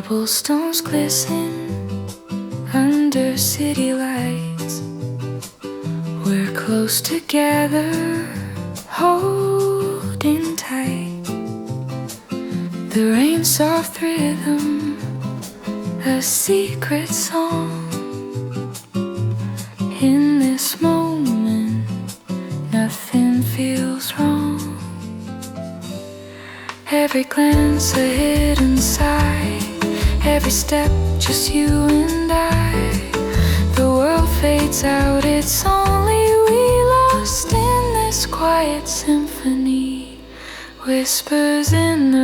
Cobblestones glisten under city lights. We're close together, holding tight. The rain's soft rhythm, a secret song. In this moment, nothing feels wrong. Every glance a hidden sigh, every step just you and I. The world fades out, it's only we lost in this quiet symphony. Whispers in the